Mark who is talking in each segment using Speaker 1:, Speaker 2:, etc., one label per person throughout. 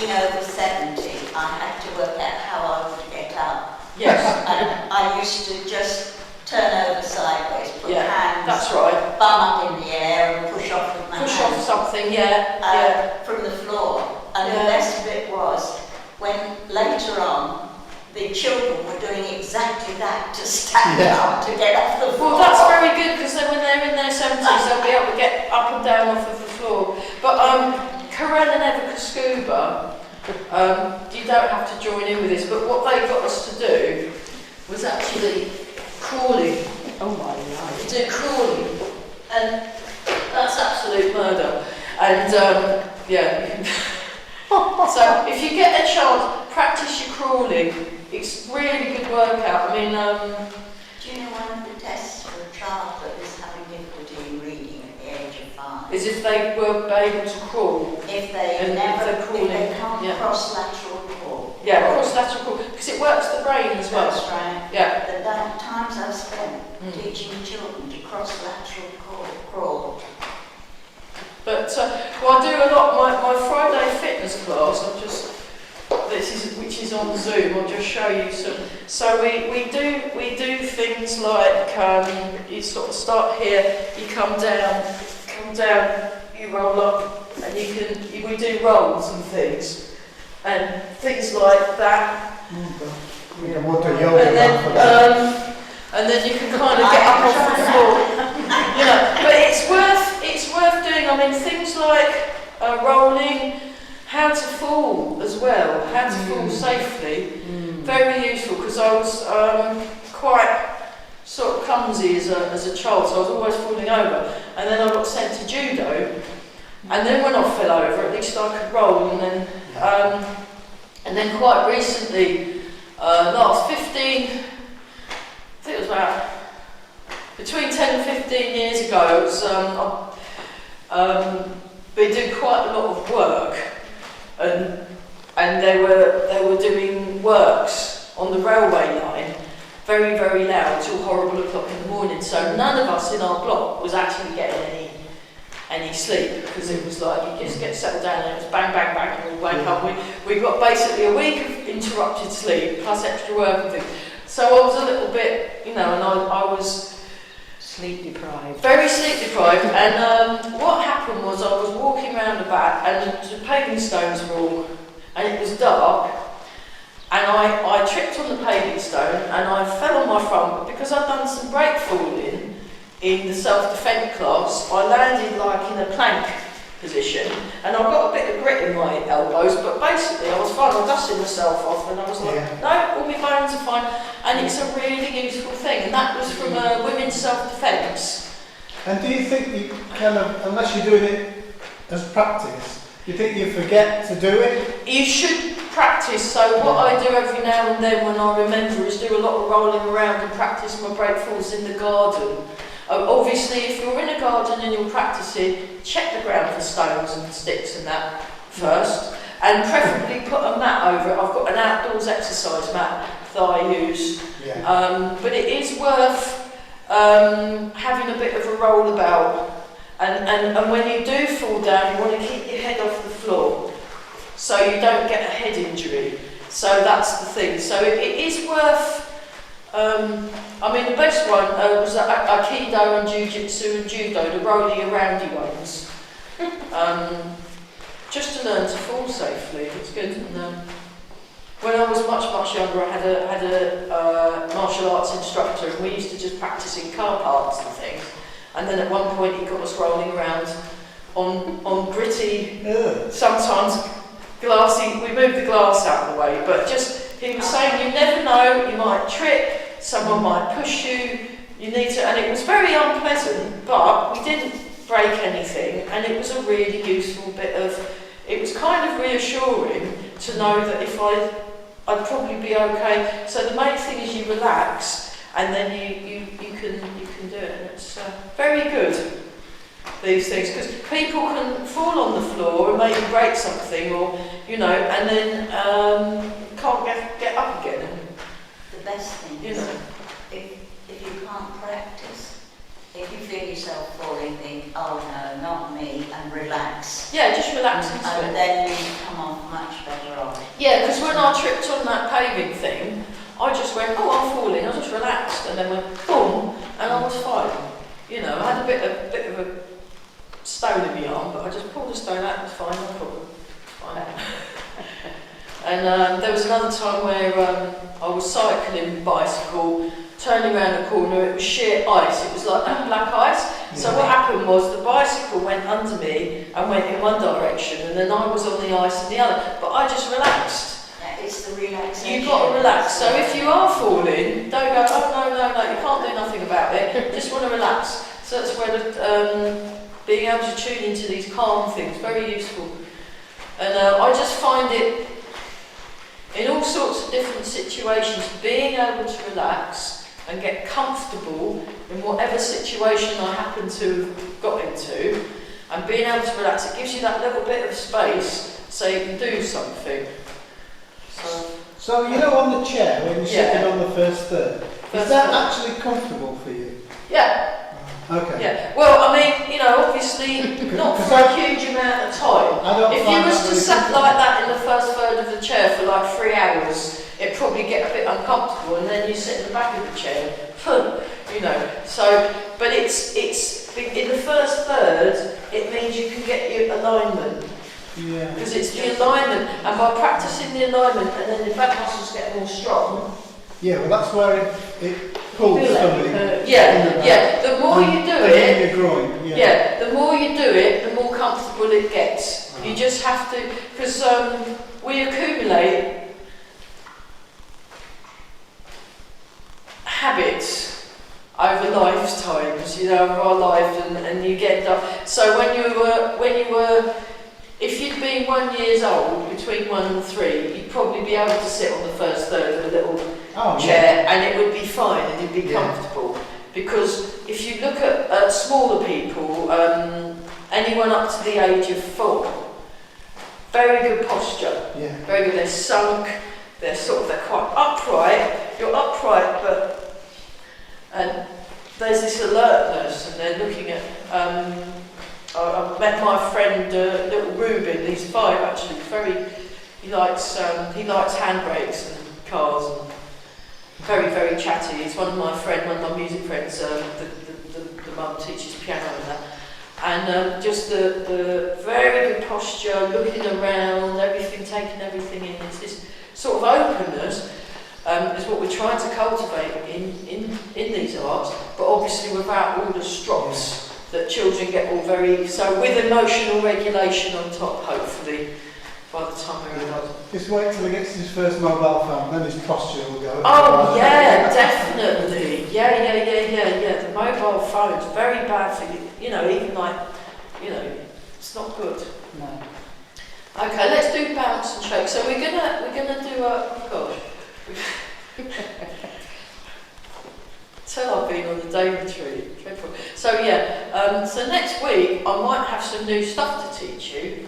Speaker 1: being over 70, I had to work out how I would get up.
Speaker 2: Yes.
Speaker 1: And I used to just turn over sideways, put hands,
Speaker 2: that's right.
Speaker 1: bum up in the air and push off with my hands.
Speaker 2: Push off something, yeah.
Speaker 1: From the floor. And the best bit was when later on the children were doing exactly that, to stand up to get off the floor.
Speaker 2: Well, that's very good, because then when they're in their 70s they'll be able to get up and down off of the floor. But Karen and Eva Scuba, you don't have to join in with this, but what they got us to do was actually crawling.
Speaker 3: Oh my God.
Speaker 2: Do crawling, and that's absolute murder. And so if you get a chance, practice your crawling. It's really good workout. I mean,
Speaker 1: do you know one of the tests for a child that is having difficulty in reading at the age of 5?
Speaker 2: is if they were able to crawl.
Speaker 1: If they can't cross lateral crawl.
Speaker 2: Yeah, cross lateral crawl, because it works the brain as well.
Speaker 1: That's right.
Speaker 2: Yeah.
Speaker 1: The times I've spent teaching children to cross lateral crawl.
Speaker 2: But well, I do a lot. My Friday fitness class. Which is on Zoom. I'll just show you some. So we do things like you sort of start here, you come down, you roll up, and we do rolls and things like that. And then you can kind of get up off the floor. But it's worth doing. I mean, things like rolling, how to fall as well, how to fall safely. Very useful, because I was quite sort of clumsy as a child, so I was always falling over. And then I got sent to judo, and then when I fell over, at least I could roll. And then quite recently, last 15, I think it was about between 10 and 15 years ago, we did quite a lot of work, and they were doing works on the railway line, very, very loud, till horrible o'clock in the morning. So none of us in our block was actually getting any sleep, because it was like you just get settled down and it was bang, bang, bang, and we wake up. We got basically a week of interrupted sleep plus extra work and things. So I was a little bit, and I was
Speaker 3: sleep deprived.
Speaker 2: Very sleep deprived, and what happened was I was walking around the back, and the paving stones were all, and it was dark, and I tripped on the paving stone and I fell on my front, but because I'd done some break falling in the self-defence class, I landed like in a plank position, and I got a bit of grit in my elbows, but basically I was fine. I dusted myself off, and I was like, no, all my bones are fine, and it's a really useful thing, and that was from women's self-defence.
Speaker 4: And do you think you kind of, unless you're doing it as practice, do you think you forget to do it?
Speaker 2: You should practice. So what I do every now and then when I remember is do a lot of rolling around and practice my break falls in the garden. Obviously, if you're in a garden and you're practicing, check the ground for stones and sticks and that first, and preferably put a mat over it. I've got an outdoors exercise mat that I use, but it is worth having a bit of a roll about, and when you do fall down, you want to keep your head off the floor so you don't get a head injury. So that's the thing. So it is worth. I mean, the best one was Aikido and Jiu-Jitsu and Judo, the rolly aroundy ones. Just to learn to fall safely, it's good. And, when I was much younger, I had a martial arts instructor, and we used to just practice in car parks and things. And then at one point, he got us rolling around on gritty, sometimes glassy. We moved the glass out of the way, but he was saying, you never know, you might trip. Someone might push you, you need to, and it was very unpleasant, but we didn't break anything, and it was a really useful bit of, it was kind of reassuring to know that if I'd probably be okay. So the main thing is you relax, and then you can do it, and it's very good, these things, because people can fall on the floor and maybe break something, or, and then can't get up again.
Speaker 1: The best thing is, if you can't practice, if you feel yourself falling, think, oh no, not me, and relax.
Speaker 2: Yeah, just relax into
Speaker 1: And
Speaker 2: it.
Speaker 1: then you come off much better off.
Speaker 2: Yeah, because when I tripped on that paving thing, I just went, oh, I'm falling. I just relaxed, and then went boom, and I was fine. You know, I had a bit of a stone in my arm, but I just pulled the stone out. It was fine, no problem. Fine. And there was another time where I was cycling bicycle, turning around the corner. It was sheer ice. It was like that black ice. So what happened was the bicycle went under me and went in one direction, and then I was on the ice in the other. But I just relaxed.
Speaker 1: Yeah, it's the relaxation.
Speaker 2: You've got to relax. So if you are falling, don't go, oh no, you can't do nothing about it. Just want to relax. So that's where being able to tune into these calm things, very useful. And I just find it, in all sorts of different situations, being able to relax and get comfortable in whatever situation I happen to have got into, and being able to relax, it gives you that little bit of space so you can do something.
Speaker 4: So you know, on the chair when you're sitting on the first third, is that actually comfortable for you?
Speaker 2: Yeah.
Speaker 4: Okay.
Speaker 2: Yeah. Well, I mean, you know, obviously not for a huge amount of time. If you was to sit like that in the first third of the chair for like 3 hours, it'd probably get a bit uncomfortable, and then you sit in the back of the chair, you know. So, but it's in the first third, it means you can get your alignment.
Speaker 4: Yeah.
Speaker 2: Because it's the alignment, and by practicing the alignment, and then the back muscles get more strong.
Speaker 4: Yeah, well, that's where it pulls somebody.
Speaker 2: Yeah. The more you do it,
Speaker 4: your groin.
Speaker 2: yeah, the more you do it, the more comfortable it gets. You just have to, because we accumulate habits over lifetimes, you know, of our life, and you get that. So when you were, if you'd been 1 year old, between 1 and 3, you'd probably be able to sit on the first third of a little chair, and it would be fine, and you'd be comfortable. Because if you look at smaller people, anyone up to the age of 4, very good posture, very good. They're sunk, they're quite upright. You're upright, but there's this alertness, and they're looking at. I met my friend, little Ruben. He's 5 actually. He likes handbrakes and cars, and very, very chatty. He's one of my music friends. The mum teaches piano and that. And just the very good posture, looking around, taking everything in. It's this sort of openness is what we're trying to cultivate in these arts, but obviously without all the strops that children get all very... So with emotional regulation on top, hopefully, by the time we're adults.
Speaker 4: Just wait till he gets his first mobile phone, then his posture will go.
Speaker 2: Oh yeah, definitely. Yeah. The mobile phone's very bad for you. You know, even like, you know, it's not good.
Speaker 3: No.
Speaker 2: Okay, let's do bounce and shake. So we're gonna do Tell I've been on the day retreat. Dreadful. So so next week I might have some new stuff to teach you.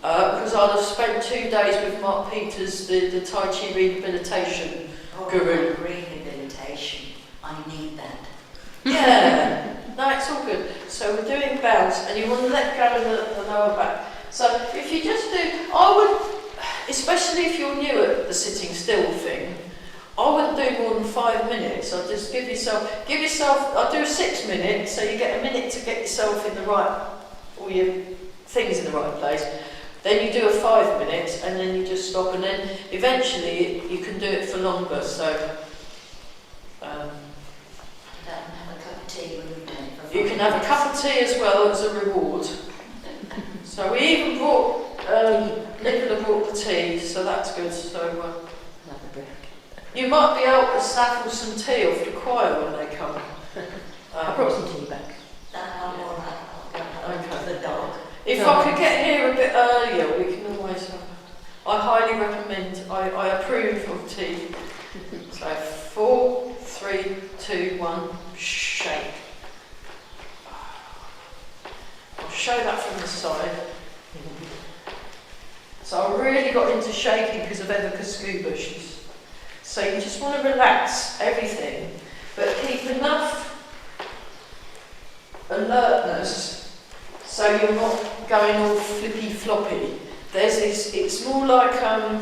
Speaker 2: Because I'll have spent 2 days with Mark Peters, the Tai Chi rehabilitation guru.
Speaker 1: Rehabilitation, I need that.
Speaker 2: Yeah, no, it's all good. So we're doing bounce, and you want to let go of the lower back. So if you just do, I would, especially if you're new at the sitting still thing, I wouldn't do more than 5 minutes. I'll just give yourself, I'll do 6 minutes, so you get a minute to get yourself in the right, all your things in the right place. Then you do a 5 minutes, and then you just stop, and then eventually you can do it for longer. So
Speaker 1: Have a cup of tea when you're doing it.
Speaker 2: you can have a cup of tea as well as a reward. So we even brought, Nicola brought the tea, so that's good. So you might be able to snaffle some tea off the choir when they come.
Speaker 3: I brought some tea back.
Speaker 1: The dog.
Speaker 2: If I could get here a bit earlier, we can always have. I highly recommend, I approve of tea. So 4, 3, 2, 1, shake. I'll show that from the side. So I really got into shaking because of Evica Scuba. So you just want to relax everything, but keep enough alertness, so you're not going all flippy floppy. There's this. It's more like a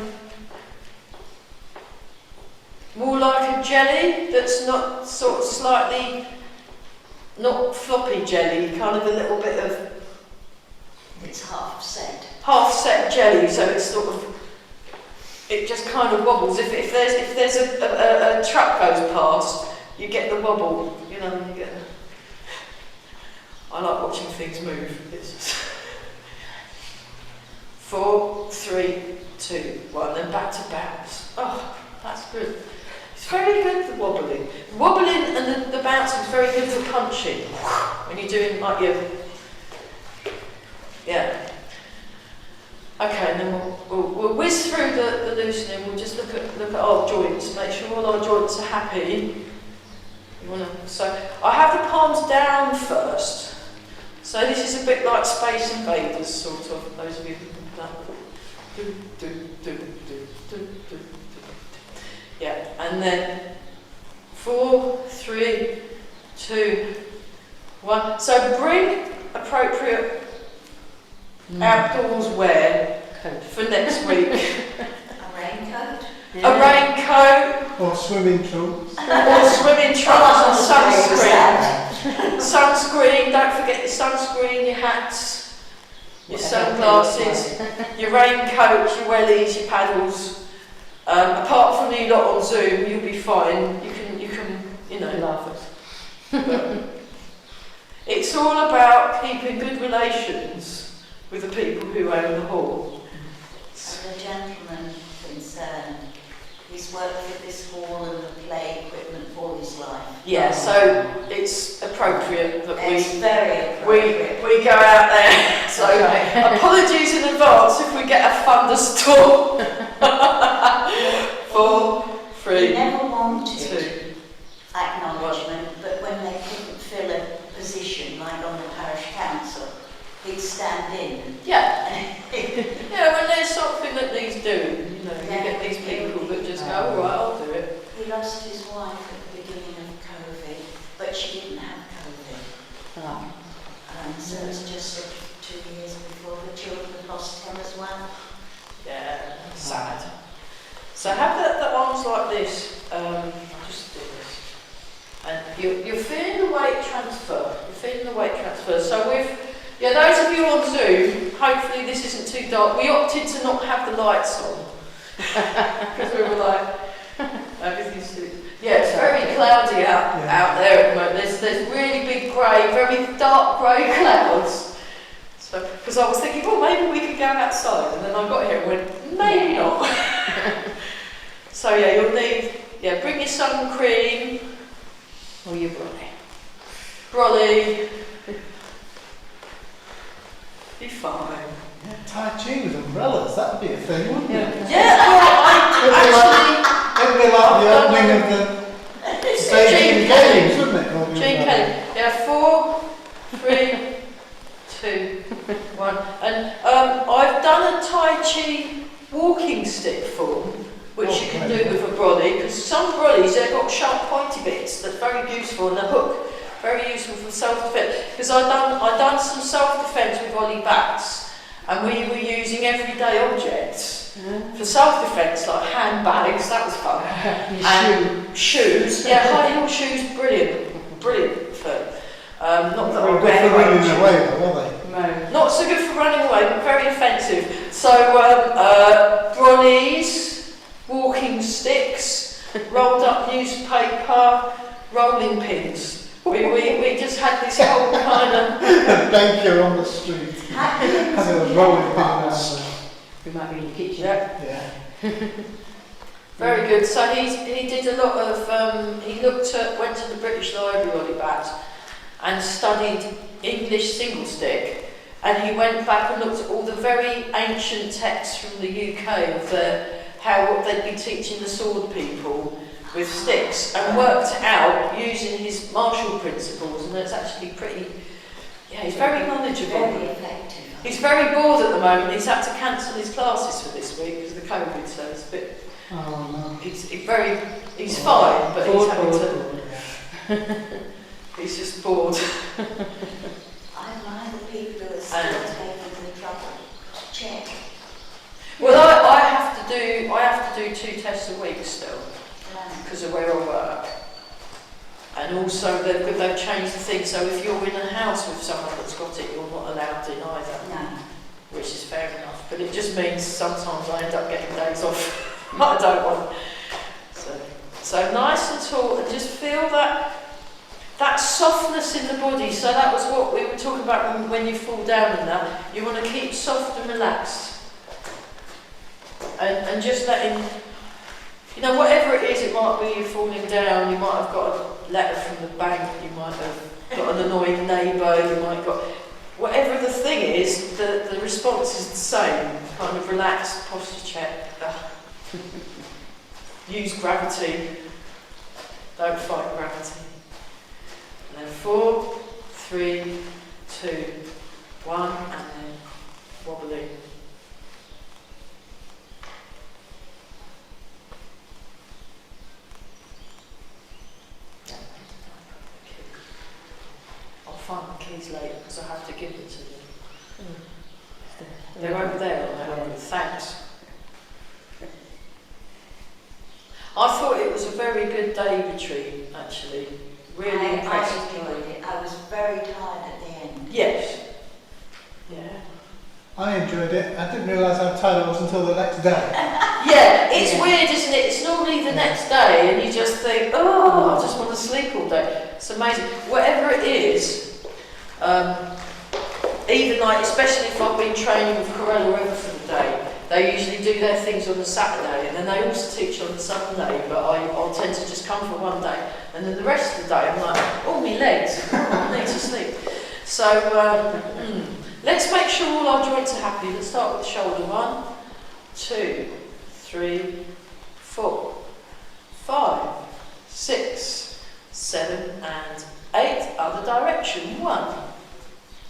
Speaker 2: jelly that's not sort of slightly not floppy jelly, kind of a little bit of.
Speaker 1: It's half set.
Speaker 2: Half set jelly, so it's sort of. It just kind of wobbles. If there's a truck goes past, you get the wobble. You know, you get. I like watching things move. It's just 4, 3, 2, 1, then back to bounce. Oh, that's good. It's very good for wobbling. Wobbling and the bouncing is very good for punching. When you're doing like your. Yeah. Okay, and then we'll whiz through the loosening. We'll just look at our joints, make sure all our joints are happy. So I have the palms down first. So this is a bit like Space Invaders, sort of. Those of you who can do that. Yeah, and then 4, 3, 2, 1. So bring appropriate outdoors wear for next week.
Speaker 1: A raincoat.
Speaker 2: A raincoat.
Speaker 4: Or swimming trunks.
Speaker 2: Or swimming trunks and sunscreen. Sunscreen, don't forget your sunscreen, your hats, your sunglasses, your raincoat, your wellies, your paddles. Apart from you lot on Zoom, you'll be fine. You can
Speaker 3: Laugh at.
Speaker 2: But it's all about keeping good relations with the people who own the hall.
Speaker 1: And the gentleman concerned, he's worked with this hall and the play equipment all his life.
Speaker 2: Yeah, so it's appropriate that
Speaker 1: It's very appropriate.
Speaker 2: we go out there. So apologies in advance if we get a thunderstorm. 4, 3,
Speaker 1: He never wanted
Speaker 2: 2.
Speaker 1: acknowledgement, but when they couldn't fill a position, like on the parish council, he'd stand in.
Speaker 2: Yeah. Yeah, when there's something that needs doing, you get these people that just go, all right, I'll do it.
Speaker 1: He lost his wife at the beginning of COVID, but she didn't have COVID. So it's just 2 years before the children lost him as well.
Speaker 2: Yeah, sad. So have the arms like this. Just do this. And you're feeling the weight transfer. So with those of you on Zoom, hopefully this isn't too dark. We opted to not have the lights on because we were like, everything's too. Yeah, it's very cloudy out there at the moment. There's really big grey, very dark grey clouds. So because I was thinking, well, maybe we could go outside, and then I got here and went, maybe not. So you'll need bring your sun cream or your brolly. Be fine.
Speaker 4: Yeah, Tai Chi with umbrellas, that would be a thing, wouldn't it?
Speaker 2: Yeah, well,
Speaker 4: It would be like the opening of the stadium games, wouldn't it?
Speaker 2: Jane Kelly. Yeah, 4, 3, 2, 1. And I've done a Tai Chi walking stick form, which you can do with a brolly, because some brollies, they've got sharp pointy bits that's very useful, and the hook, very useful for self-defense. Because I've done some self-defense with Ollie bats, and we were using everyday objects for self-defense, like handbags, that was fun. And shoes, high heel shoes, brilliant for. Not that
Speaker 4: Very good for running away, though, are they?
Speaker 3: No.
Speaker 2: Not so good for running away, but very offensive. So brollies, walking sticks, rolled up newspaper, rolling pins. We just had this whole kind of
Speaker 4: banker on the street. Having a rolling pin around there.
Speaker 3: We might be in the kitchen.
Speaker 4: Yeah.
Speaker 2: Very good. So he did a lot of went to the British Library on it back and studied English single stick, and he went back and looked at all the very ancient texts from the UK of what they'd be teaching the sword people with sticks, and worked out using his martial principles, and it's actually pretty. Yeah, he's very knowledgeable.
Speaker 1: Very effective.
Speaker 2: He's very bored at the moment. He's had to cancel his classes for this week because of the COVID, so it's a bit.
Speaker 4: Oh no.
Speaker 2: He's fine, but he's having to. He's just bored.
Speaker 1: I admire the people who are still taking the trouble to check.
Speaker 2: Well, I have to do 2 tests a week still because of where I work. And also they've changed the thing, so if you're in a house with someone that's got it, you're not allowed in either.
Speaker 1: No.
Speaker 2: Which is fair enough, but it just means sometimes I end up getting days off I don't want. So nice and taut, and just feel that softness in the body. So that was what we were talking about when you fall down and that. You want to keep soft and relaxed. And just letting, whatever it is, it might be you falling down, you might have got a letter from the bank, you might have got an annoyed neighbour, you might have got... Whatever the thing is, the response is the same. Kind of relaxed, posture check. Use gravity. Don't fight gravity. And then 4, 3, 2, 1, and then wobbling. I'll find the keys later because I have to give them to them. They're over there, aren't they? Thanks. I thought it was a very good day retreat, actually. Really impressive.
Speaker 1: I enjoyed it. I was very tired at the end.
Speaker 2: Yes. Yeah.
Speaker 4: I enjoyed it. I didn't realise how tired I was until the next day.
Speaker 2: Yeah, it's weird, isn't it? It's normally the next day and you just think, oh, I just want to sleep all day. It's amazing. Whatever it is, even like, especially if I've been training with Corella or whatever for the day, they usually do their things on the Saturday and then they also teach on the Sunday, but I'll tend to just come for one day. And then the rest of the day I'm like, oh, my legs, I need to sleep. So, let's make sure all our joints are happy. Let's start with the shoulder. 1, 2, 3, 4, 5, 6, 7, and 8. Other direction. 1,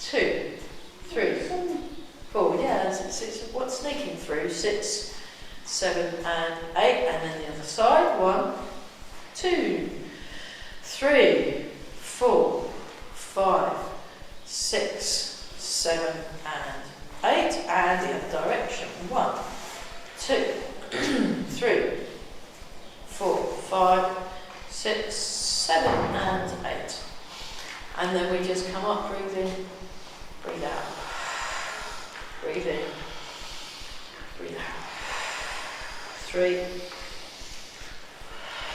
Speaker 2: 2, 3, 4. Yeah, it's what's sneaking through. 6, 7, and 8. And then the other side. 1, 2, 3, 4, 5, 6, 7, and 8. And the other direction. 1, 2, 3, 4, 5, 6, 7, and 8. And then we just come up, breathe in, breathe out. Breathe in, breathe out. 3.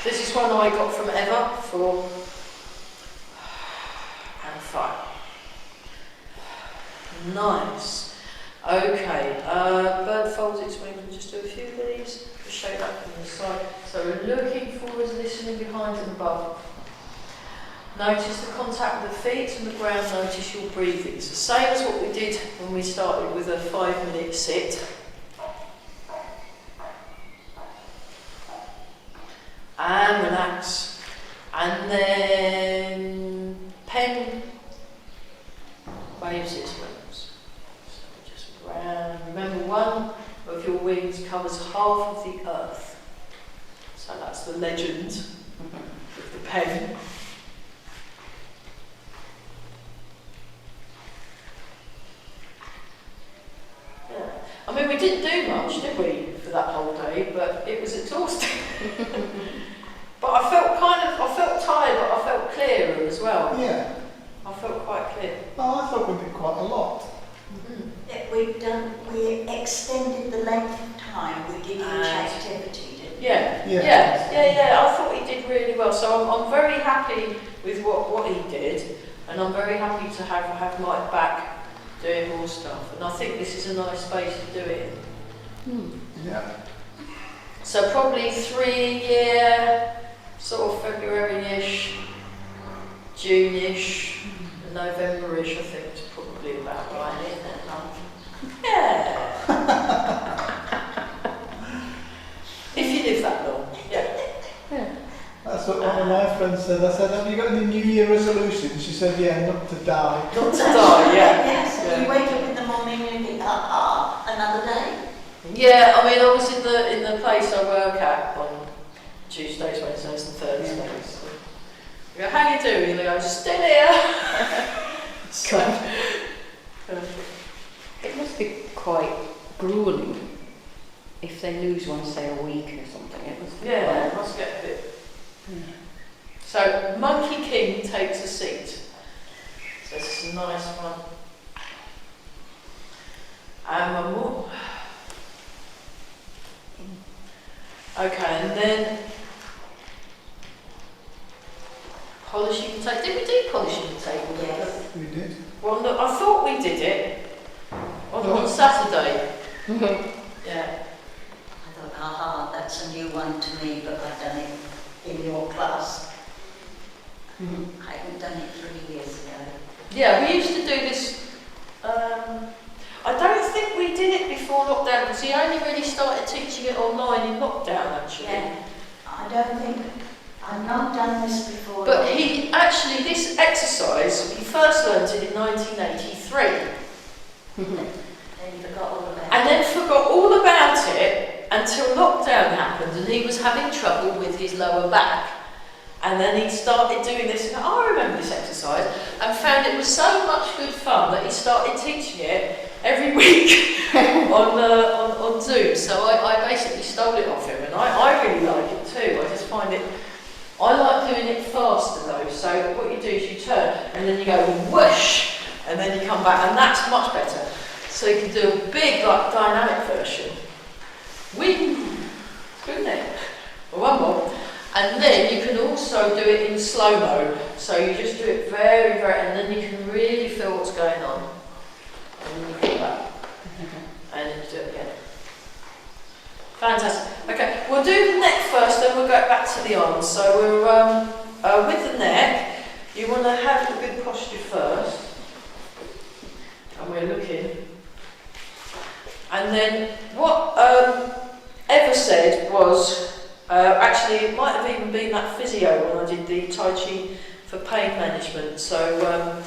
Speaker 2: This is one I got from Eva. 4 and 5. Nice. Okay, bird folds its wings. We'll just do a few of these. Just show that from the side. So we're looking forwards, listening behind and above. Notice the contact with the feet and the ground. Notice your breathing. It's the same as what we did when we started with a 5-minute sit. And relax. And then pen waves its wings. So just round. Remember, one of your wings covers half of the earth. So that's the legend of the pen. Yeah. I mean, we didn't do much, did we, for that whole day? But it was exhausting. But I felt tired, but I felt clearer as well.
Speaker 4: Yeah.
Speaker 2: I felt quite clear.
Speaker 4: Oh, I thought we did quite a lot.
Speaker 2: Mm-hmm.
Speaker 1: We extended the length of time we give each activity, didn't we?
Speaker 2: Yeah. I thought he did really well. So I'm very happy with what he did, and I'm very happy to have Mike back doing more stuff. And I think this is a nice space to do it in.
Speaker 4: Yeah.
Speaker 2: So probably 3-year, sort of February-ish, June-ish, November-ish, I think is probably about right, isn't it? Yeah. If you live that long, yeah.
Speaker 4: That's what one of my friends said. I said, have you got any New Year resolutions? She said, yeah, not to die.
Speaker 2: Not to die, yeah.
Speaker 1: Yes, you wake up in the morning and you think, another day.
Speaker 2: Yeah, I mean, I was in the place I work at on Tuesdays, Wednesdays and Thursdays. So You go, how you doing? And they go, still here. So,
Speaker 3: It must be quite grueling if they lose one, say, a week or something. It must be
Speaker 2: yeah, it
Speaker 3: quite...
Speaker 2: must get a bit. So, Monkey King takes a seat. So this is a nice one. And one more. Okay, and then polishing the table. Did we do polishing the table?
Speaker 1: Yes.
Speaker 4: We did.
Speaker 2: Well, no, I thought we did it on Saturday. Yeah.
Speaker 1: I thought, aha, that's a new one to me, but I've done it in your class. I hadn't done it 3 years ago.
Speaker 2: Yeah, we used to do this. I don't think we did it before lockdown because he only really started teaching it online in lockdown actually.
Speaker 1: Yeah, I don't think, I've not done this before.
Speaker 2: But he actually, this exercise, he first learnt it in 1983
Speaker 1: Then you forgot all about it.
Speaker 2: and then forgot all about it until lockdown happened and he was having trouble with his lower back. And then he started doing this, and I remember this exercise, and found it was so much good fun that he started teaching it every week on Zoom. So I basically stole it off him, and I really like it too. I just find it, I like doing it faster though. So what you do is you turn, and then you go whoosh, and then you come back, and that's much better. So you can do a big, like, dynamic version. Wing! Good, isn't it? Well, one more. And then you can also do it in slow-mo. So you just do it very, very, and then you can really feel what's going on. And then you come back. And then you do it again. Fantastic. Okay, we'll do the neck first, then we'll go back to the arms. So we're with the neck. You want to have a good posture first. And we're looking. And then what Eva said was, actually, it might have even been that physio when I did the Tai Chi for pain management. So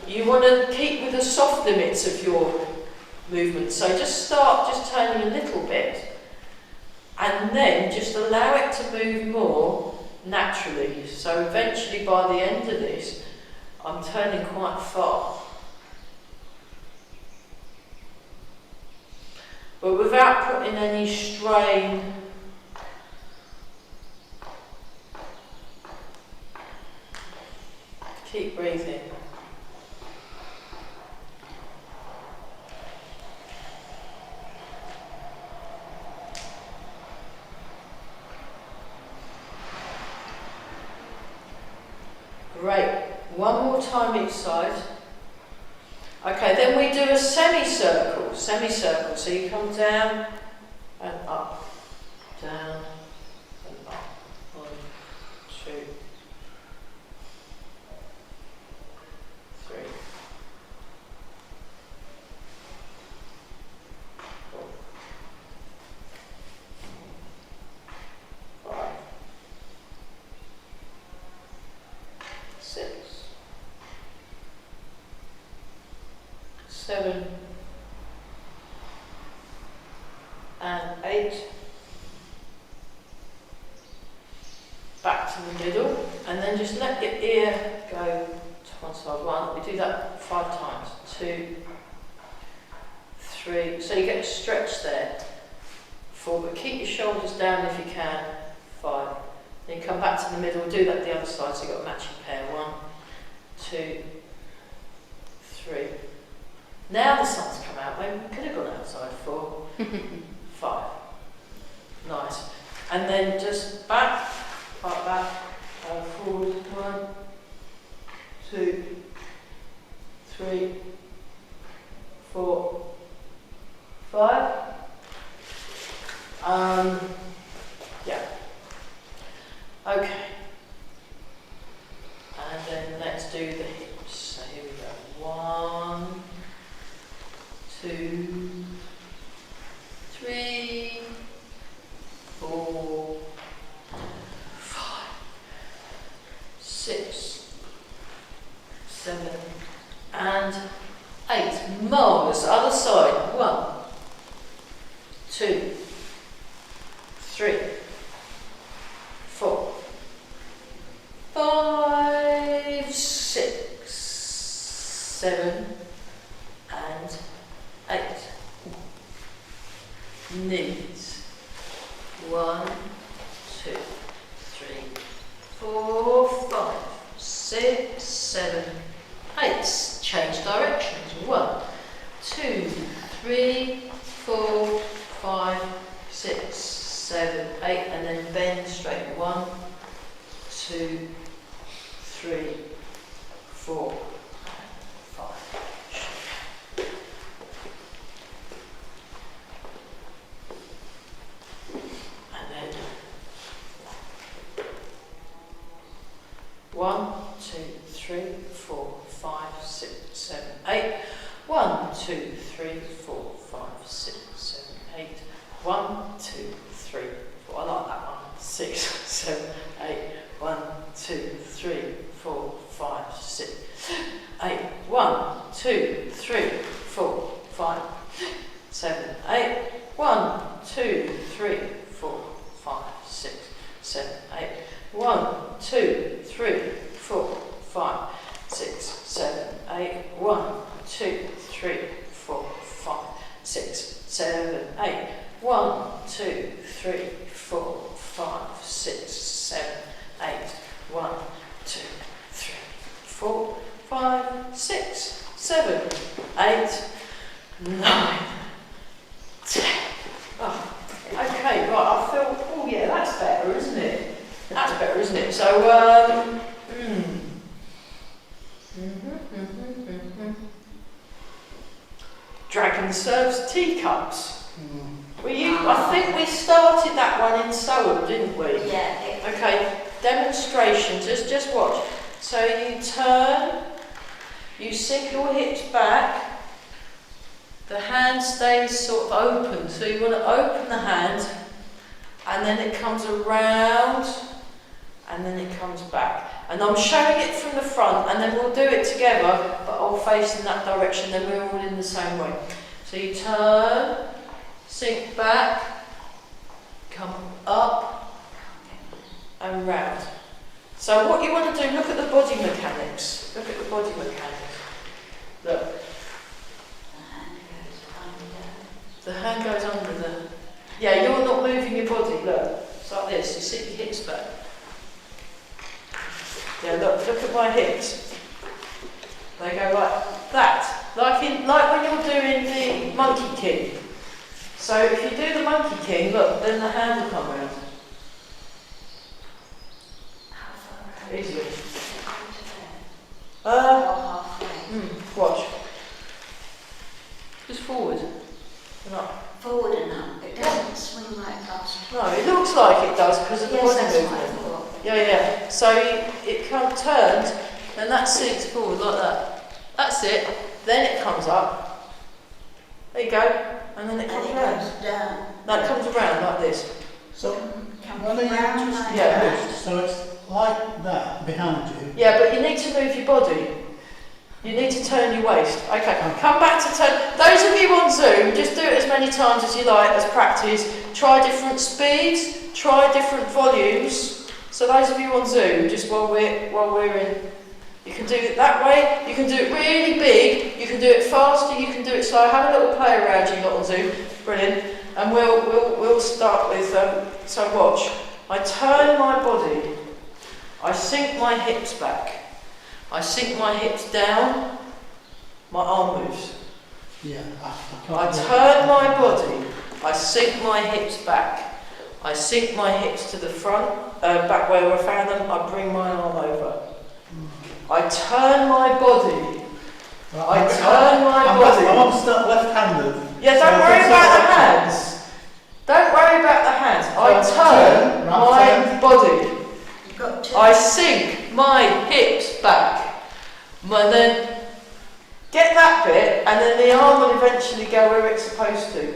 Speaker 2: you want to keep with the soft limits of your movement. So just start just turning a little bit and then just allow it to move more naturally. So eventually by the end of this, I'm turning quite far. But without putting any strain. Keep breathing. Great. One more time each side. Okay, then we do a semicircle. Semicircle. So you come down and up, down and up. 1, 2, 3, 4, 5, 6, 7, and 8. Back to the middle, and then just let your ear go to one side. 1. We do that 5 times. 2, 3. So you get a stretch there. 4. But keep your shoulders down if you can. 5. Then you come back to the middle. Do that the other side. So you've got a matching pair. 1, 2, 3. Now the sun's come out. When we could have gone outside. 4, 5. Nice. And then just back, like that, forward. 1, 2, 3, 4, 5. Yeah. Okay. And then let's do the hips. So here we go. 1, 2, 3, 4, 5, 6, 7, and 8. Marvellous. Other side. 1, 2, 3, 4, needs 1, 2, 3, 4, 5, 6, 7, 8. Change directions. 1, 2, 3, 4, 5, 6, 7, 8, and then bend straight. 1, 2, 3, 4, 5. And then 1, 2, 3, 4, 5, 6, 7, 8. 1, 2, 3, 4, 5, 6, 7, 8. 1, 2, 3, 4. I like that one. 6, 7, 8. 1, 2, 3, 4, 5, 6, 8. 1, 2, 3, 4, 5, 7, 8. 1, 2, 3, 4, 5, 6, 7, 8. 1, 2, 3, 4, 5, 6, 7, 8. 1, 2, 3, 4, 5, 6, 7, 8. 1, 2, 3, 4, 5, 6, 7, 8. 1, 2, 3, 4, 5, 6, 7, 8, 9, 10. Oh, okay, right, I feel, oh yeah, that's better, isn't it? That's better, isn't it? So, Dragon serves teacups. I think we started that one in Soham, didn't we?
Speaker 1: Yeah.
Speaker 2: Okay, demonstration, just watch. So you turn, you sink your hips back, the hand stays sort of open, so you want to open the hand, and then it comes around, and then it comes back. And I'm showing it from the front, and then we'll do it together, but I'll face in that direction, then we're all in the same way. So you turn, sink back, come up, and round. So what you want to do, look at the body mechanics. Look at the body mechanics. Look. The hand goes under the... Yeah, you're not moving your body, look. It's like this, you sit your hips back. Yeah, look at my hips. They go like that. Like when you're doing the monkey king. So if you do the monkey king, look, then the hand will come around. Easily. Watch. Just forward and up.
Speaker 1: Forward and up. It doesn't swing like that.
Speaker 2: No, it looks like it does because of the
Speaker 1: Yes,
Speaker 2: body
Speaker 1: that's what I
Speaker 2: movement.
Speaker 1: thought.
Speaker 2: Yeah. So it turns, and that sinks forward like that. That's it. Then it comes up. There you go. And then it comes
Speaker 1: And it
Speaker 2: around.
Speaker 1: goes down.
Speaker 2: That comes around like this.
Speaker 4: So,
Speaker 1: Comes
Speaker 4: when are you
Speaker 1: round
Speaker 4: just
Speaker 1: like
Speaker 2: Yeah.
Speaker 1: that.
Speaker 4: so it's like that behind you.
Speaker 2: Yeah, but you need to move your body. You need to turn your waist. Okay, come back to turn. Those of you on Zoom, just do it as many times as you like as practice. Try different speeds, try different volumes. So those of you on Zoom, just while we're in, you can do it that way. You can do it really big. You can do it faster. You can do it slow. Have a little play around you lot on Zoom. Brilliant. And we'll start with. So watch. I turn my body. I sink my hips back. I sink my hips down. My arm moves.
Speaker 4: Yeah,
Speaker 2: I turn my body. I sink my hips back. I sink my hips to the front, back where I found them. I bring my arm over. I turn my body. I turn my body.
Speaker 4: I want to start left-handed.
Speaker 2: Yeah, don't worry about the hands. Don't worry about the hands. I turn my body.
Speaker 1: You've got to.
Speaker 2: I sink my hips back. And then get that bit, and then the arm will eventually go where it's supposed to.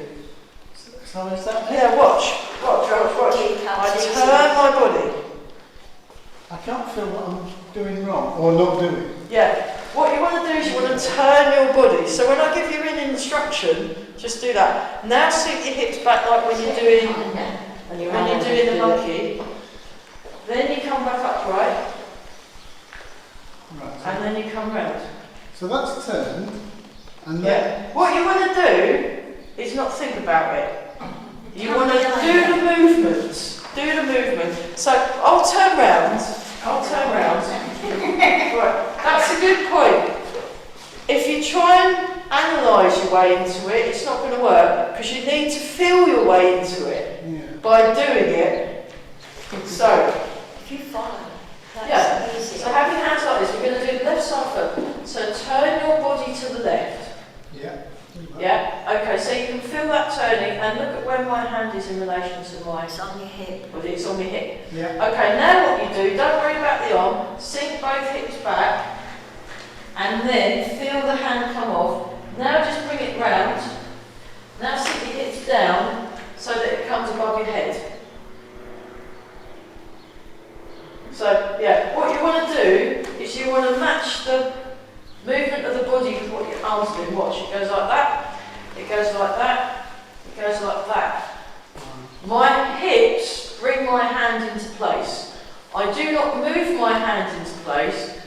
Speaker 4: So is that it?
Speaker 2: Yeah, watch. I turn my body.
Speaker 4: I can't feel what I'm doing wrong or not doing.
Speaker 2: Yeah. What you want to do is you want to turn your body. So when I give you an instruction, just do that. Now sink your hips back like when you're doing the monkey. Then you come back upright.
Speaker 4: Right.
Speaker 2: And then you come round.
Speaker 4: So that's turned, and then
Speaker 2: Yeah. What you want to do is not think about it. movement. So I'll turn round. Right, that's a good point. If you try and analyse your way into it, it's not going to work because you need to feel your way into it by doing it. So,
Speaker 1: If you follow, that's
Speaker 2: yeah.
Speaker 1: easy.
Speaker 2: So have your hands like this. We're going to do the left side first. So turn your body to the left.
Speaker 4: Yeah.
Speaker 2: Yeah. Okay. So you can feel that turning, and look at where my hand is in relation to my.
Speaker 1: It's on your hip.
Speaker 2: Well, it's on my hip.
Speaker 4: Yeah.
Speaker 2: Okay. Now what you do? Don't worry about the arm. Sink both hips back, and then feel the hand come off. Now just bring it round. Now sit your hips down so that it comes above your head. So, yeah, what you want to do is you want to match the movement of the body with what your arms do. Watch, it goes like that, it goes like that, it goes like that. My hips bring my hand into place. I do not move my hand into place.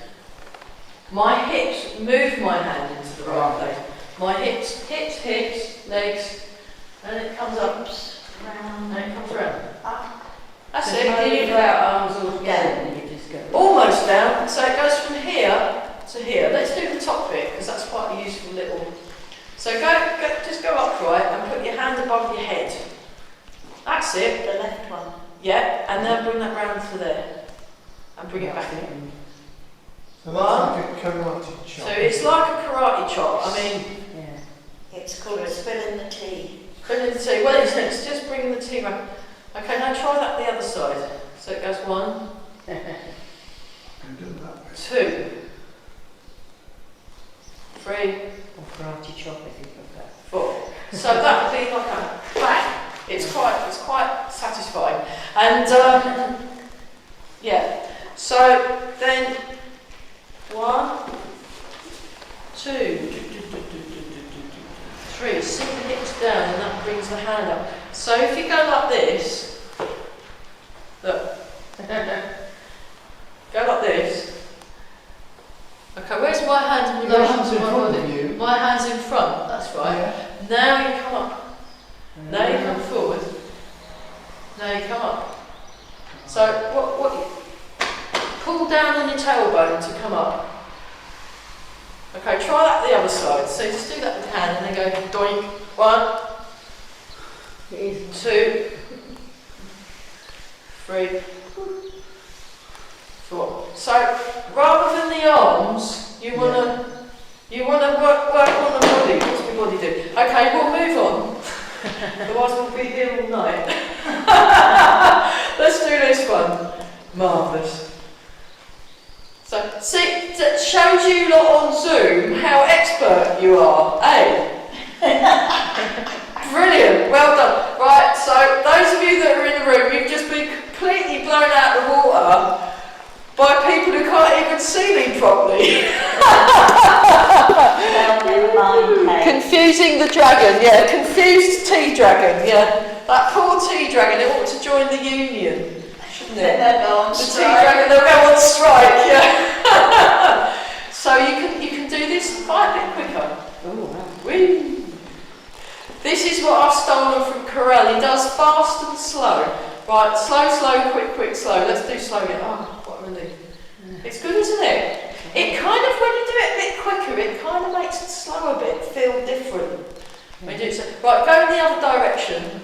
Speaker 2: My hips move my hand into the right place. My hips, legs, and it comes up,
Speaker 1: Round.
Speaker 2: and it comes round.
Speaker 1: Up.
Speaker 2: That's
Speaker 3: So
Speaker 2: it.
Speaker 3: how do you
Speaker 2: You-
Speaker 3: go out arms all together and you just go?
Speaker 2: Almost down, so it goes from here to here. Let's do the top bit because that's quite a useful little. So just go upright and put your hand above your head. That's it.
Speaker 1: The left one.
Speaker 2: Yeah, and then bring that round to there and bring it back in.
Speaker 4: So that's like a karate chop.
Speaker 2: So it's like a karate chop. I mean,
Speaker 3: Yeah.
Speaker 1: It's called spilling the tea.
Speaker 2: bring the tea. Well, it's just bringing the tea back. Okay, now try that the other side. So it goes 1,
Speaker 4: And do it that way.
Speaker 2: 2, 3,
Speaker 3: Or karate chop if you prefer.
Speaker 2: 4. So that would be like a bang. It's quite satisfying. And yeah. So then 1, 2, 3. Sink the hips down and that brings the hand up. So if you go like this, look. Go like this. Okay, where's my hand in
Speaker 4: Your
Speaker 2: relation
Speaker 4: hands
Speaker 2: to
Speaker 4: in
Speaker 2: my
Speaker 4: front
Speaker 2: body?
Speaker 4: of you.
Speaker 2: My hand's in front, that's right.
Speaker 4: Yeah.
Speaker 2: Now you come up. Now you come forward. Now you come up. So what you pull down on your tailbone to come up. Okay, try that the other side. So just do that with your hand and then go doink. 1, 2, 3, 4. So rather than the arms, you wanna work on the body. What's my body do? Okay, we'll move on. Otherwise we'll be here all night. Let's do this one. Marvellous. So see, that shows you lot on Zoom how expert you are, eh? Brilliant, well done. Right, so those of you that are in the room, you've just been completely blown out of the water by people who can't even see me properly.
Speaker 1: Well, never mind, hey.
Speaker 2: Confusing the dragon, yeah, confused tea dragon, yeah. That poor tea dragon, it ought to join the union, shouldn't it?
Speaker 1: Then they'll go on
Speaker 2: The tea
Speaker 1: strike.
Speaker 2: dragon, they'll go on strike, yeah. So you can do this quite a bit quicker.
Speaker 3: Oh, wow.
Speaker 2: Whee. This is what I've stolen from Corel. He does fast and slow. Right, slow, quick, slow. Let's do slow again. Oh, what a relief. It's good, isn't it? It kind of, when you do it a bit quicker, it kind of makes it slow a bit, feel different. When you do it so. Right, go in the other direction.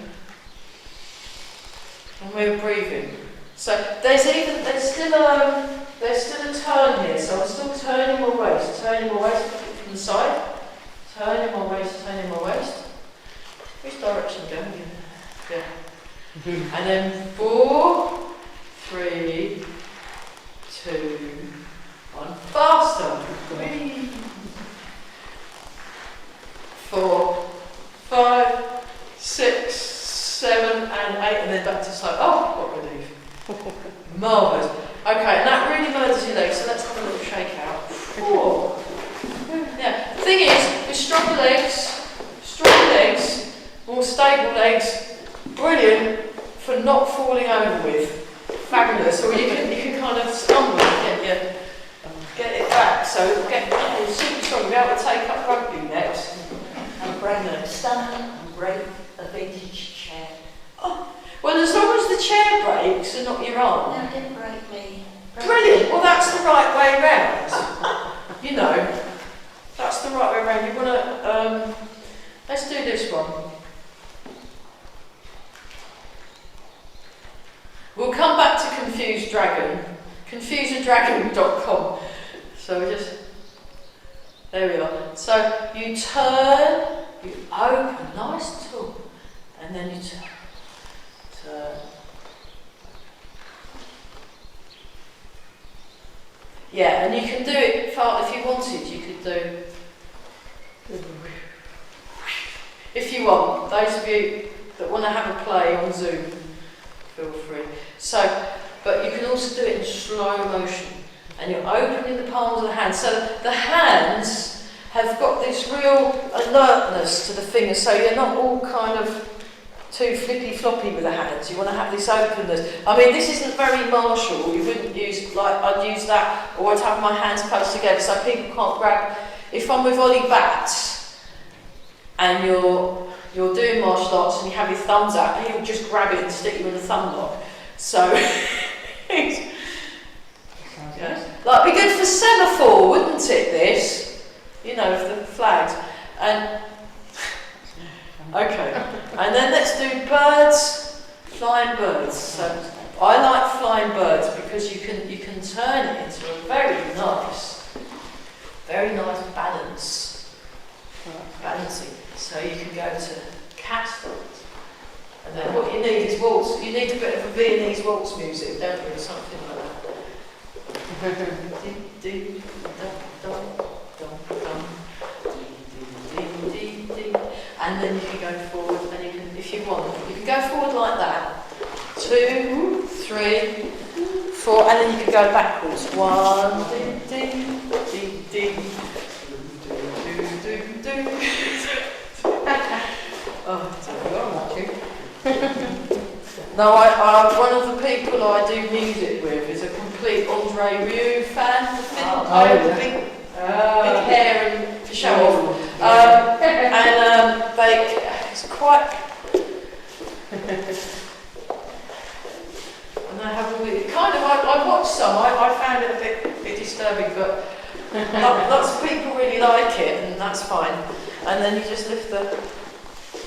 Speaker 2: And we're breathing. So there's still a turn here. So I'm still turning my waist, from the side. Turning my waist. Which direction going? Yeah. And then 4, 3, 2, 1. Faster. 3, 4, 5, 6, 7, and 8, and then back to slow. Oh, what relief. Marvellous. Okay, and that really murders your legs, so let's have a little shake out. Whoa. Yeah. The thing is, with stronger legs, more stable legs, brilliant for not falling over with. Fabulous. Or you can kind of stumble and get it back. So it'll get super strong. You'll be able to take up rugby next.
Speaker 1: And bring a stunner and break a vintage chair.
Speaker 2: Oh, well, as long as the chair breaks and not your arm?
Speaker 1: No, it didn't break me.
Speaker 2: Brilliant. Well, that's the right way round. You know, that's the right way round. You want to, let's do this one. We'll come back to Confused Dragon. ConfusedDragon.com. So we just, there we are. So you turn, you open, nice and tall, and then you turn. Yeah, and you can do it far, if you wanted, you could do, if you want, those of you that want to have a play on Zoom, feel free. So, but you can also do it in slow motion, and you're opening the palms of the hands. So the hands have got this real alertness to the fingers, so you're not all kind of too flippy-floppy with the hands. You want to have this openness. I mean, this isn't very martial. You wouldn't use, like, I'd use that, or I'd have my hands close together so people can't grab. If I'm with Ollie Bats, and you're doing martial arts and you have your thumbs out, and he'll just grab it and stick you in a thumb lock. So, yeah. Like, be good for semaphore, wouldn't it, this? You know, for the flags. And okay, and then let's do birds, flying birds. So I like flying birds because you can turn it into a very nice balancing. So you can go to cat, and then what you need is waltz. You need a bit of a Viennese waltz music, don't you, or something like that. And then you can go forward, and you can, if you want, you can go forward like that. 2, 3, 4, and then you can go backwards. 1, ding, ding, ding, ding. Oh, no, one of the people I do music with is a complete Andre Rieu fan, the fiddle player with big hair and to show off. It's quite. And I have kind of. I watched some. I found it a bit disturbing, but lots of people really like it, and that's fine. And then you just lift the.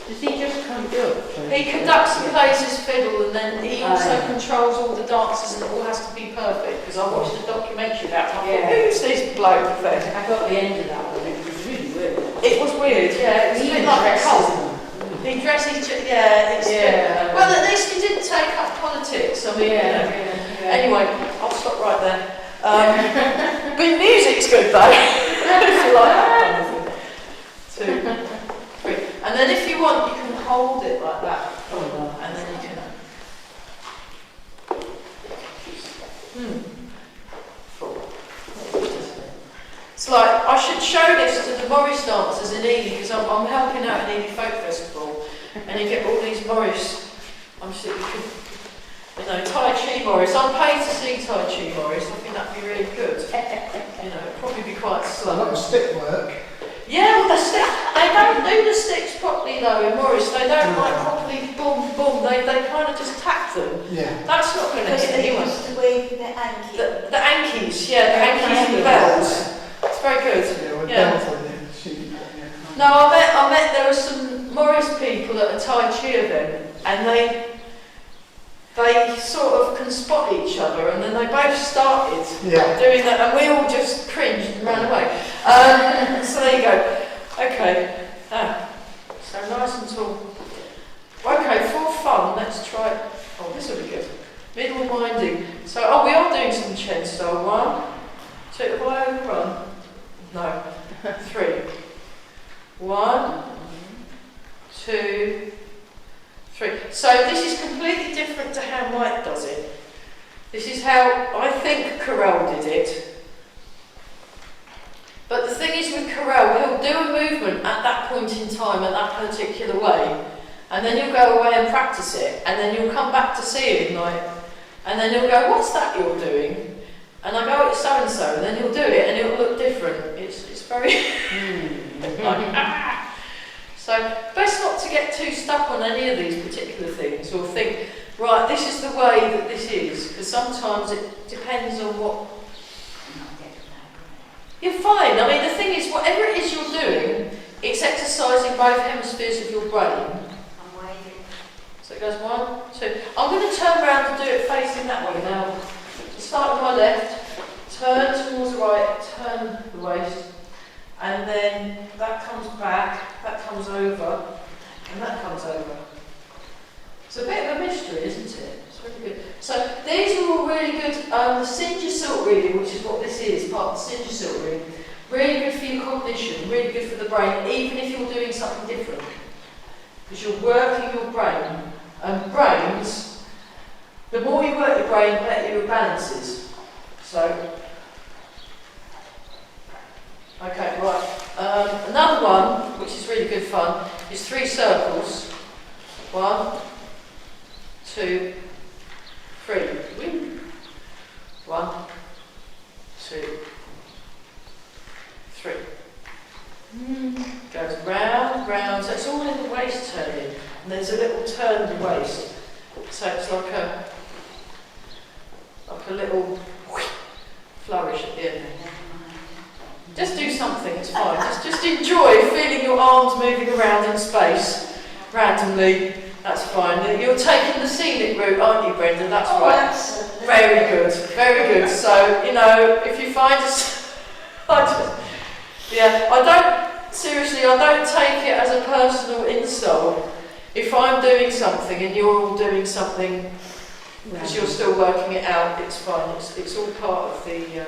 Speaker 3: Does he just conduct?
Speaker 2: He conducts and plays his fiddle, and then he also controls all the dances, and it all has to be perfect. Because I watched a documentary about him.
Speaker 3: Yeah.
Speaker 2: Who's this bloke?
Speaker 3: I got the end of that one. It was really weird.
Speaker 2: It was weird, yeah. It was a bit like a cult. He dresses, yeah. Well, at least he didn't take up politics. I mean, Anyway, I'll stop right there. But music's good though. If you like that kind of thing. 2, 3. And then if you want, you can hold it like that. And then you can. 4. It's like, I should show this to the Morris dancers in Ely, because I'm helping out an Ely Folk Festival, and you get all these Morris, I'm sure you could, Tai Chi Morris. I'm paid to see Tai Chi Morris. I think that'd be really good. It'd probably be quite slow.
Speaker 4: A lot of stick work.
Speaker 2: Yeah, well, they don't do the sticks properly though in Morris. They don't properly boom, boom. They kind of just tap them.
Speaker 4: Yeah.
Speaker 2: That's not going to hit anyone.
Speaker 1: Used to wave the Anki.
Speaker 2: The Ankies, yeah, the Ankies and the bells. It's very good.
Speaker 4: Yeah.
Speaker 2: No, I met there were some Morris people at a Tai Chi event, and they sort of can spot each other, and then they both started doing that, and we all just cringed and ran away. So there you go. Okay. So nice and tall. Okay, for fun, let's try. Oh, this will be good. Middle winding. So, we are doing some Chen style. 1, 2, have I overrun? No. 3. 1, 2, 3. So this is completely different to how Mike does it. This is how I think Carell did it. But the thing is with Carell, he'll do a movement at that point in time, at that particular way, and then you'll go away and practice it, and then you'll come back to see it, and then he'll go, what's that you're doing? And I go, it's so-and-so, and then he'll do it, and it'll look different. It's very... So, best not to get too stuck on any of these particular things, or think Right, this is the way that this is, because sometimes it depends on what. You're fine. I mean, the thing is, whatever it is you're doing, it's exercising both hemispheres of your brain.
Speaker 1: I'm waiting.
Speaker 2: So it goes 1, 2. I'm going to turn around and do it facing that way now. So start with my left, turn towards the right, turn the waist, and then that comes back, that comes over, and that comes over. It's a bit of a mystery, isn't it? It's really good. So these are all really good. The Singer Silk reading, which is what this is, part of the Singer Silk reading, really good for your cognition, really good for the brain, even if you're doing something different. Because you're working your brain. And brains, the more you work your brain, the better your balance is. So, okay, right. Another one, which is really good fun, is 3 circles. 1, 2, 3. Wing. 1, 2, 3. Goes round, round. So it's all in the waist turning. And there's a little turned waist. So it's like a little flourish at the end. Just do something, it's fine. Just enjoy feeling your arms moving around in space randomly. That's fine. You're taking the scenic route, aren't you, Brenda? That's right.
Speaker 1: Absolutely.
Speaker 2: Very good, very good. So, you know, if you find us, seriously, I don't take it as a personal insult. If I'm doing something and you're all doing something because you're still working it out, it's fine. It's all part of the.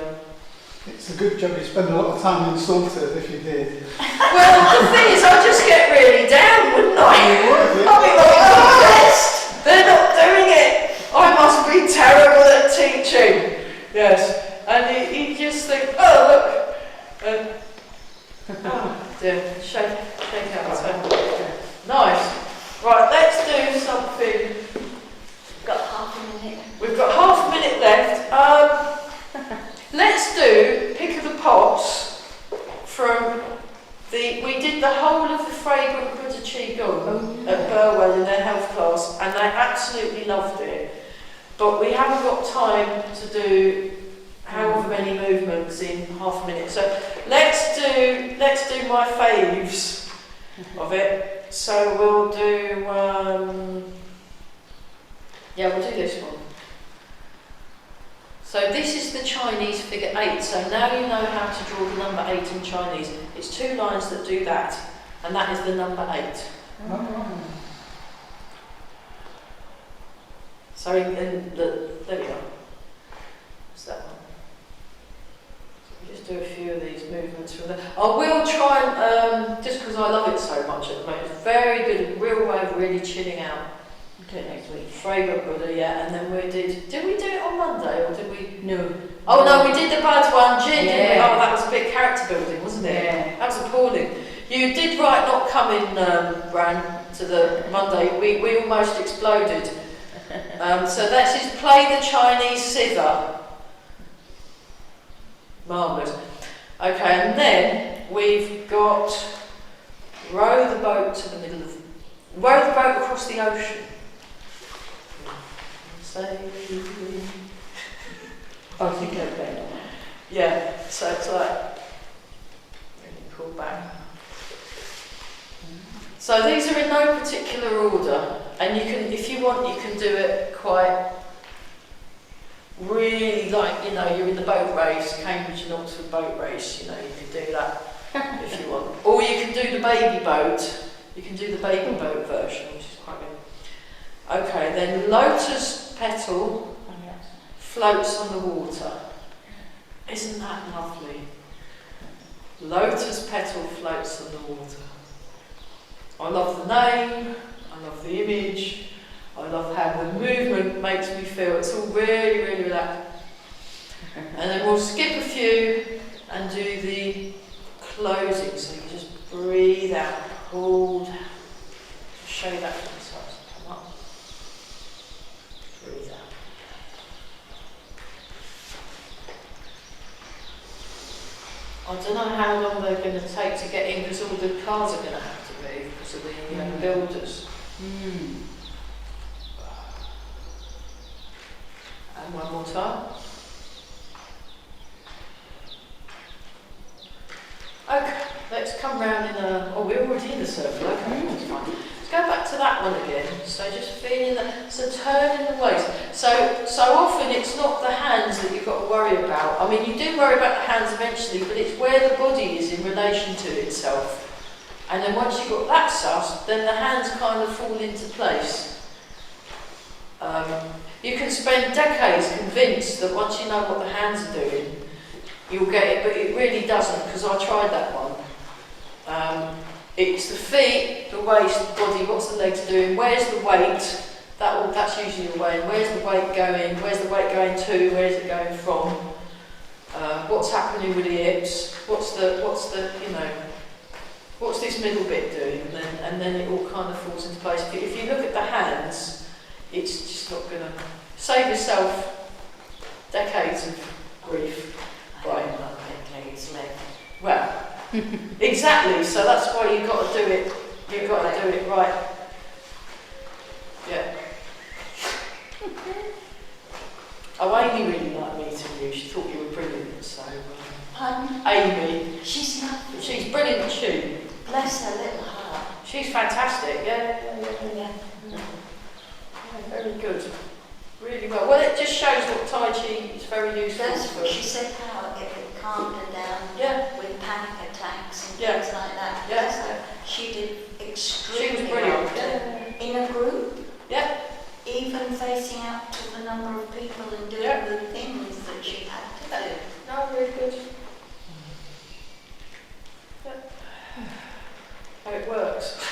Speaker 4: It's a good job you spend a lot of time insulted if you did.
Speaker 2: Well, the thing is, I'd just get really down, wouldn't I? I'd be like, oh, they're not doing it. I must be terrible at teaching. Yes, and you just think, oh look, oh dear, shake out. Nice. Right, let's do something.
Speaker 1: Got half a minute.
Speaker 2: We've got half a minute left. Let's do Pick of the Pots from we did the whole of the Fragrant Buddha Qigong at Burwell in their health class, and they absolutely loved it. But we haven't got time to do however many movements in half a minute. So let's do my faves of it. So we'll do we'll do this one. So this is the Chinese figure 8. So now you know how to draw the number 8 in Chinese. It's 2 lines that do that, and that is the number 8. So there we go. What's that one? So just do a few of these movements from there. I will try and, just because I love it so much at the moment, it's very good, a real way of really chilling out.
Speaker 3: Do it next week.
Speaker 2: Fragrant Buddha, yeah, and then did we do it on Monday or did we?
Speaker 3: No.
Speaker 2: Oh no, we did the bad one, Jen, didn't we?
Speaker 3: Yeah.
Speaker 2: Oh, that was a bit character building, wasn't it?
Speaker 3: Yeah.
Speaker 2: That was appalling. You did right not coming, Bran, to the Monday. We almost exploded. So that is play the Chinese zither. Marvellous. Okay, and then we've got row the boat to the middle of row the boat across the ocean. Sailing.
Speaker 3: I think I've read it.
Speaker 2: Yeah, so it's like really cool back. So these are in no particular order, and you can, if you want, you can do it quite really like, you know, you're in the boat race, Cambridge and Oxford boat race, you know, you can do that if you want. Or you can do the baby boat, you can do the baby boat version, which is quite good. Okay, then lotus petal floats on the water. Isn't that lovely? Lotus petal floats on the water. I love the name, I love the image, I love how the movement makes me feel. It's all really, really relaxed. And then we'll skip a few and do the closing. So you just breathe out, hold. Show that to yourselves. Come up. Breathe out. I don't know how long they're going to take to get in because all the cars are going to have to move because of the builders. And one more time. Okay, let's come round in a... Oh, we're already in the circle. Okay, that's fine. Let's go back to that one again. So just feeling that... So turning the waist. So often it's not the hands that you've got to worry about. I mean, you do worry about the hands eventually, but it's where the body is in relation to itself. And then once you've got that sussed, then the hands kind of fall into place. You can spend decades convinced that once you know what the hands are doing, you'll get it, but it really doesn't, because I tried that one. It's the feet, the waist, the body, what's the legs doing, where's the weight, that's usually the way, and where's the weight going, where's the weight going to, where's it going from, what's happening with the hips, what's this middle bit doing, and then it all kind of falls into place. If you look at the hands, it's just not going to save yourself decades of grief. Right.
Speaker 1: Decades left.
Speaker 2: Well, exactly. So that's why you've got to do it. You've got to do it right. Yeah. Oh, Amy really liked meeting you. She thought you were brilliant. So. Amy.
Speaker 1: She's lovely.
Speaker 2: She's brilliant too.
Speaker 1: Bless her little heart.
Speaker 2: She's fantastic. Yeah.
Speaker 1: Yeah.
Speaker 2: Very good. Really well. Well, it just shows what Tai Chi is very useful
Speaker 1: That's
Speaker 2: for.
Speaker 1: what she said, how it calmed her down with panic attacks and things like that.
Speaker 2: Yeah.
Speaker 1: So she did extremely
Speaker 2: She was brilliant.
Speaker 1: well. In a group,
Speaker 2: Yeah.
Speaker 1: even facing out to the number of people and doing the things that she had to do.
Speaker 2: No, really good. Yeah. How it works.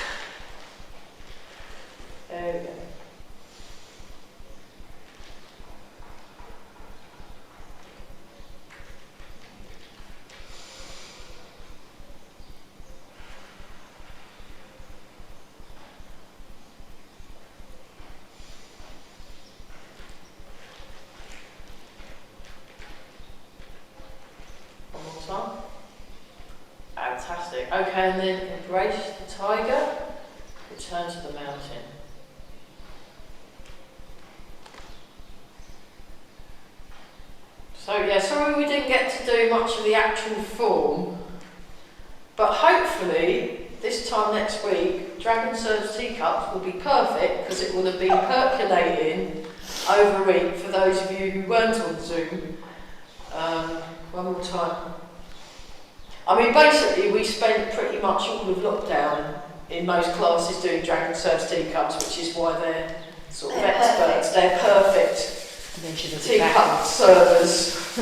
Speaker 2: There we go. Fantastic. Okay, and then embrace the tiger, return to the mountain. So yeah, sorry we didn't get to do much of the actual form, but hopefully this time next week, Dragon Serves Teacups will be perfect because it will have been percolating over a week for those of you who weren't on Zoom. One more time. I mean, basically, we spent pretty much all of lockdown in most classes doing Dragon Serves Teacups, which is why they're sort of experts. They're perfect teacup servers.
Speaker 1: I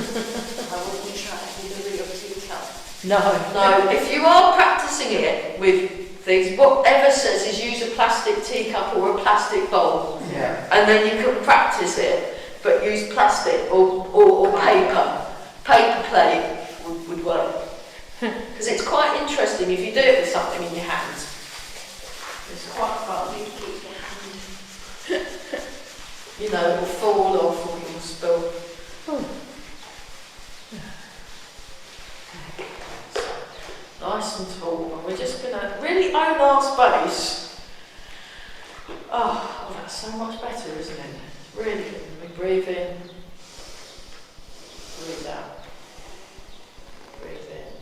Speaker 1: wouldn't try to do the real teacup.
Speaker 3: No.
Speaker 2: No, if you are practicing it with things, whatever says is use a plastic teacup or a plastic bowl.
Speaker 4: Yeah.
Speaker 2: And then you can practice it, but use plastic or paper. Paper plate would work. Because it's quite interesting if you do it with something in your hands. It's quite fun.
Speaker 1: You keep your hand.
Speaker 2: You know, it will fall off or you'll spill. Nice and tall. And we're just going to really own our space. Oh, that's so much better, isn't it? Really good. We breathe in. Breathe out. Breathe in.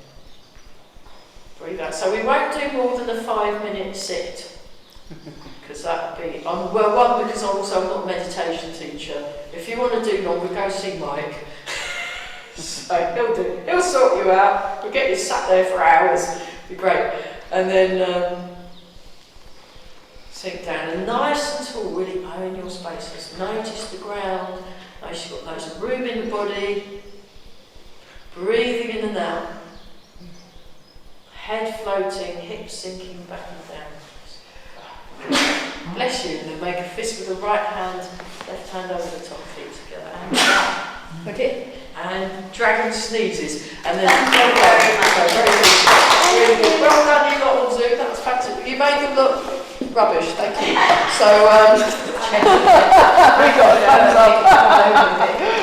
Speaker 2: Breathe out. So we won't do more than a 5-minute sit. Because that would be, well, one, because also I'm not a meditation teacher. If you want to do longer, go see Mike. So he'll sort you out. We'll get you sat there for hours. It'll be great. And then sink down and nice and tall, really own your spaces. Notice the ground. Notice you've got loads of room in the body. Breathing in and out. Head floating, hips sinking back and down. Bless you, and then make a fist with the right hand, left hand over the top, feet together, and down. Okay. And dragon sneezes, and then
Speaker 1: Thank you very much.
Speaker 2: very good. Really good. Well done, you lot on Zoom. That was fantastic. You made them look rubbish. Thank you. So we got